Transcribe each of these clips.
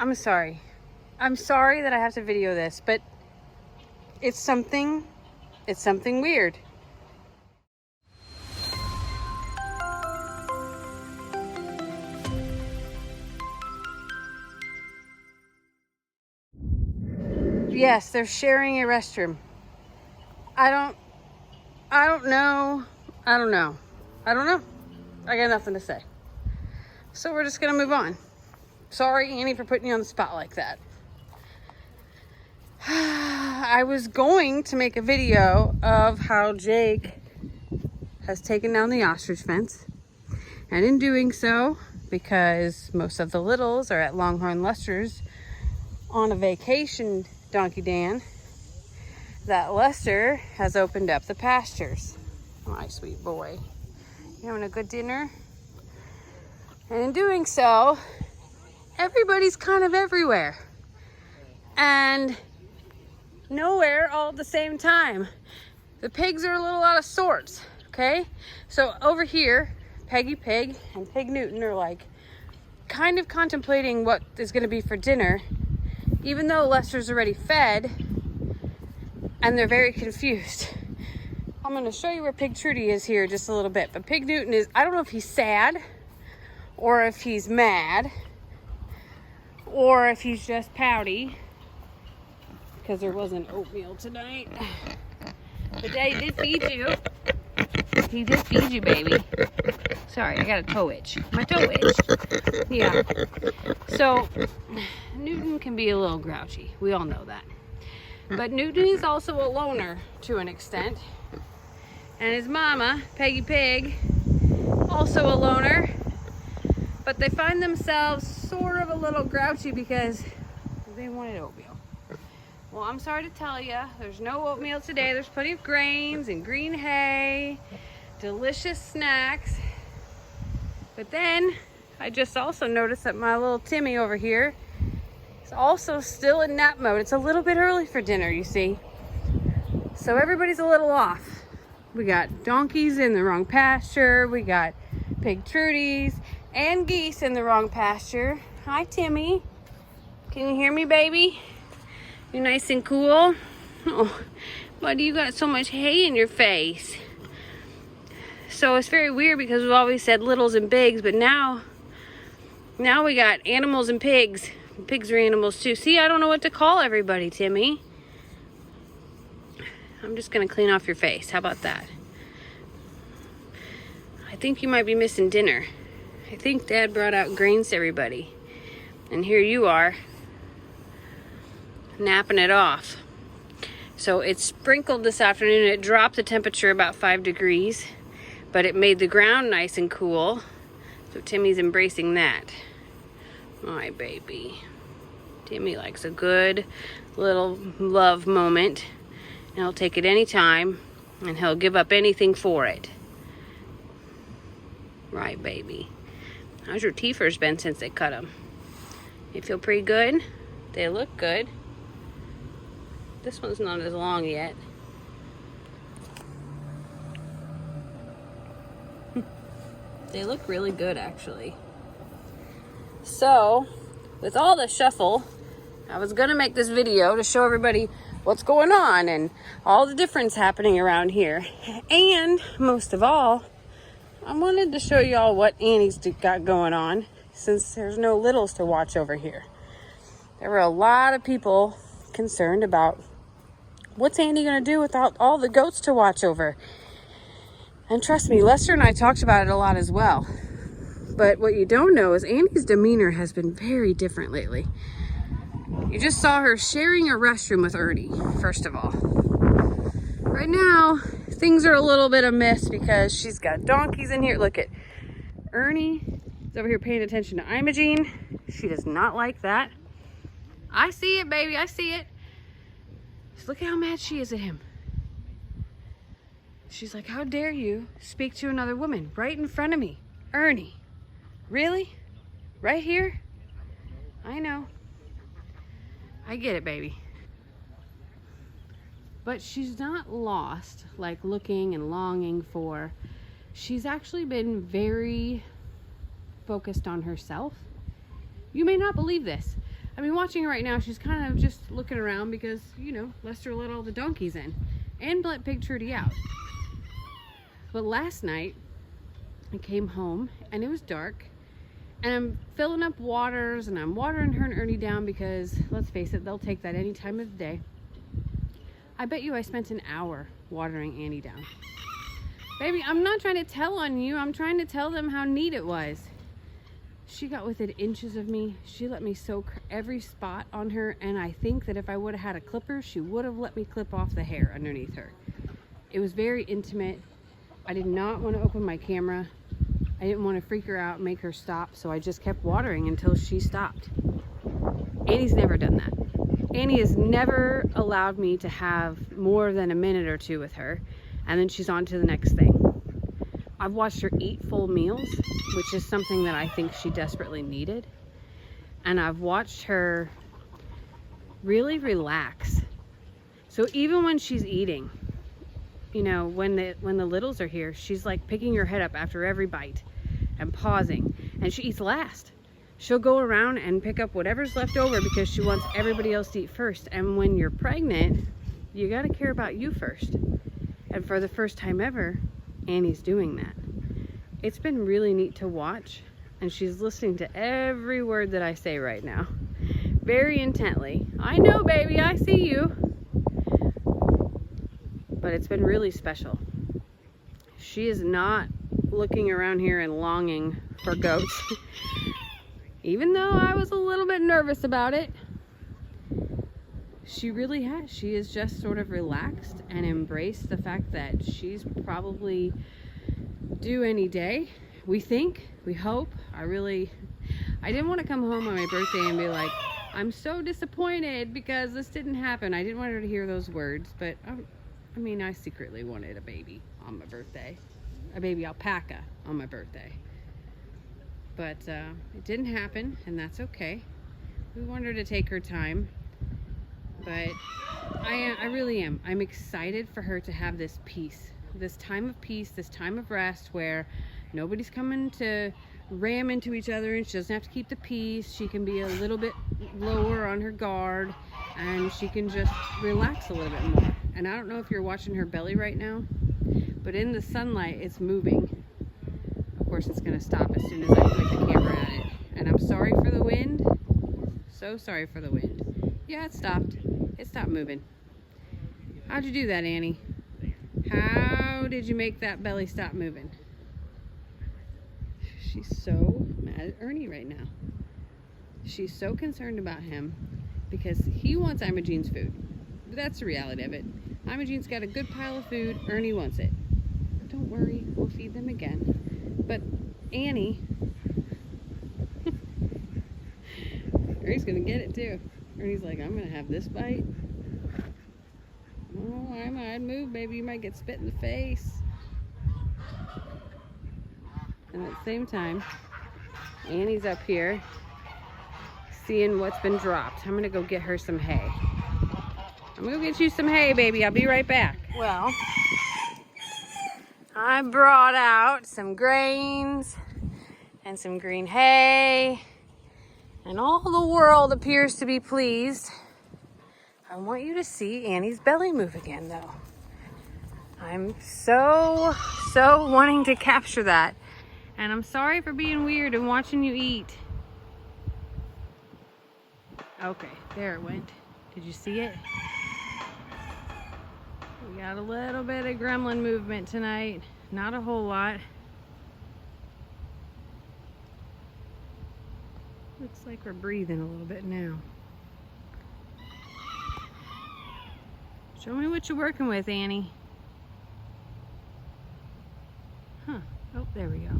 I'm sorry. I'm sorry that I have to video this, but it's something weird. Yes, they're sharing a restroom. I don't know. I don't know. I got nothing to say. So we're just gonna move on. Sorry, Annie, for putting you on the spot like that. I was going to make a video of how Jake has taken down the ostrich fence. And in doing so, because most of the littles are at Longhorn Lester's on a vacation, Donkey Dan, that Lester has opened up the pastures. My sweet boy. You having a good dinner? And in doing so, everybody's kind of everywhere. And nowhere all at the same time. The pigs are a little out of sorts, okay? So over here, Peggy Pig and Pig Newton are like kind of contemplating what is gonna be for dinner, even though Lester's already fed, and they're very confused. I'm gonna show you where Pig Trudy is here just a little bit, but Pig Newton is, I don't know if he's sad, or if he's mad, or if he's just pouty, because there wasn't oatmeal tonight. But Daddy did feed you. He did feed you, baby. Sorry, I got a toe itch. My toe itched. Yeah. So, Newton can be a little grouchy. We all know that. But Newton is also a loner to an extent. And his mama, Peggy Pig, also a loner. But they find themselves sort of a little grouchy because they wanted oatmeal. Well, I'm sorry to tell you, there's no oatmeal today. There's plenty of grains and green hay, delicious snacks. But then I just also noticed that my little Timmy over here is also still in nap mode. It's a little bit early for dinner, you see. So everybody's a little off. We got donkeys in the wrong pasture. We got pig Trudies and geese in the wrong pasture. Hi, Timmy. Can you hear me, baby? You nice and cool? Oh, buddy, you got so much hay in your face. So it's very weird because we've always said littles and bigs, but now we got animals and pigs. Pigs are animals too. See, I don't know what to call everybody, Timmy. I'm just gonna clean off your face. How about that? I think you might be missing dinner. I think Dad brought out grains to everybody. And here you are, napping it off. So it sprinkled this afternoon. It dropped the temperature about 5 degrees, but it made the ground nice and cool. So Timmy's embracing that. My baby. Timmy likes a good little love moment, and he'll take it any time, and he'll give up anything for it. Right, baby. How's your teethers been since they cut them? You feel pretty good? They look good. This one's not as long yet. They look really good, actually. So, with all the shuffle, I was gonna make this video to show everybody what's going on and all the difference happening around here. And most of all, I wanted to show y'all what Annie's got going on, since there's no littles to watch over here. There were a lot of people concerned about what's Annie gonna do without all the goats to watch over. And trust me, Lester and I talked about it a lot as well. But what you don't know is Annie's demeanor has been very different lately. You just saw her sharing a restroom with Ernie, first of all. Right now, things are a little bit amiss because she's got donkeys in here. Look at Ernie is over here paying attention to Imogene. She does not like that. I see it, baby, I see it. Just look at how mad she is at him. She's like, how dare you speak to another woman right in front of me? Ernie, really? Right here? I know. I get it, baby. But she's not lost, like looking and longing for. She's actually been very focused on herself. You may not believe this, I mean, watching her right now, she's kind of just looking around because, you know, Lester let all the donkeys in and let Big Trudy out. But last night, I came home and it was dark, and I'm filling up waters and I'm watering her and Ernie down because, let's face it, they'll take that any time of the day. I bet you I spent an hour watering Annie down. Baby, I'm not trying to tell on you. I'm trying to tell them how neat it was. She got within inches of me. She let me soak every spot on her, and I think that if I would have had a clipper, she would have let me clip off the hair underneath her. It was very intimate. I did not want to open my camera. I didn't want to freak her out, make her stop, so I just kept watering until she stopped. Annie's never done that. Annie has never allowed me to have more than a minute or two with her, and then she's on to the next thing. I've watched her eat full meals, which is something that I think she desperately needed. And I've watched her really relax. So even when she's eating, you know, when the littles are here, she's like picking her head up after every bite and pausing, and she eats last. She'll go around and pick up whatever's left over because she wants everybody else to eat first. And when you're pregnant, you got to care about you first. And for the first time ever, Annie's doing that. It's been really neat to watch, and she's listening to every word that I say right now, very intently. I know, baby, I see you. But it's been really special. She is not looking around here and longing for goats. Even though I was a little bit nervous about it, she really has. She is just sort of relaxed and embraced the fact that she's probably due any day. We think, we hope. I didn't want to come home on my birthday and be like, I'm so disappointed because this didn't happen. I didn't want her to hear those words, but I mean, I secretly wanted a baby on my birthday. A baby alpaca on my birthday. But it didn't happen, and that's okay. We want her to take her time. But I really am. I'm excited for her to have this peace, this time of peace, this time of rest where nobody's coming to ram into each other, and she doesn't have to keep the peace. She can be a little bit lower on her guard, and she can just relax a little bit more. And I don't know if you're watching her belly right now, but in the sunlight, it's moving. Of course, it's going to stop as soon as I point the camera at it. And I'm sorry for the wind. So sorry for the wind. Yeah, it stopped. It stopped moving. How'd you do that, Annie? How did you make that belly stop moving? She's so mad at Ernie right now. She's so concerned about him because he wants Imogene's food. That's the reality of it. Imogene's got a good pile of food. Ernie wants it. Don't worry, we'll feed them again. But Annie, Ernie's gonna get it too. Ernie's like, I'm gonna have this bite. Oh, I might move, baby. You might get spit in the face. And at the same time, Annie's up here seeing what's been dropped. I'm gonna go get her some hay. I'm gonna get you some hay, baby. I'll be right back. Well, I brought out some grains and some green hay, and all the world appears to be pleased. I want you to see Annie's belly move again, though. I'm so wanting to capture that. And I'm sorry for being weird and watching you eat. Okay, there it went. Did you see it? We got a little bit of gremlin movement tonight. Not a whole lot. Looks like we're breathing a little bit now. Show me what you're working with, Annie. Huh. Oh, there we go.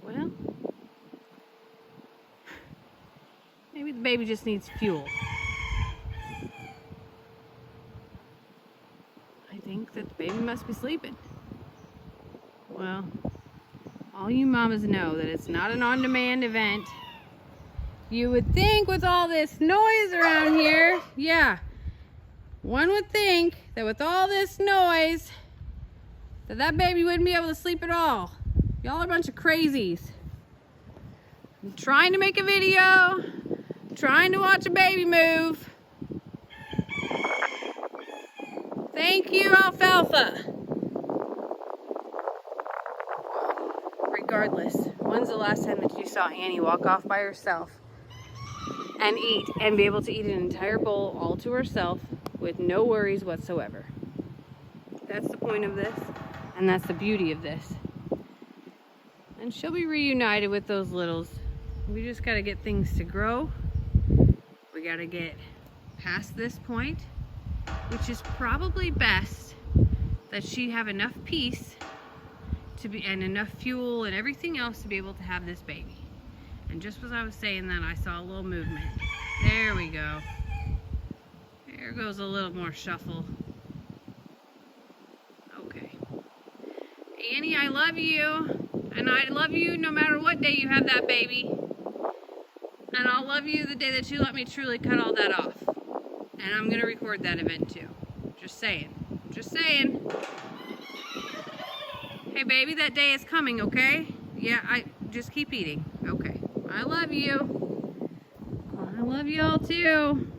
Well, maybe the baby just needs fuel. I think that the baby must be sleeping. Well, all you mamas know that it's not an on-demand event. You would think with all this noise around here, yeah, one would think that with all this noise, that baby wouldn't be able to sleep at all. Y'all are a bunch of crazies. I'm trying to make a video, trying to watch a baby move. Thank you, Alfalfa. Regardless, when's the last time that you saw Annie walk off by herself and eat and be able to eat an entire bowl all to herself with no worries whatsoever? That's the point of this, and that's the beauty of this. And she'll be reunited with those littles. We just got to get things to grow. We got to get past this point, which is probably best that she have enough peace to be, and enough fuel and everything else to be able to have this baby. And just as I was saying that, I saw a little movement. There we go. There goes a little more shuffle. Okay. Annie, I love you. And I love you no matter what day you have that baby. And I'll love you the day that you let me truly cut all that off. And I'm going to record that event too. Just saying. Just saying. Hey baby, that day is coming, okay? Yeah, I just keep eating. Okay. I love you. I love y'all too.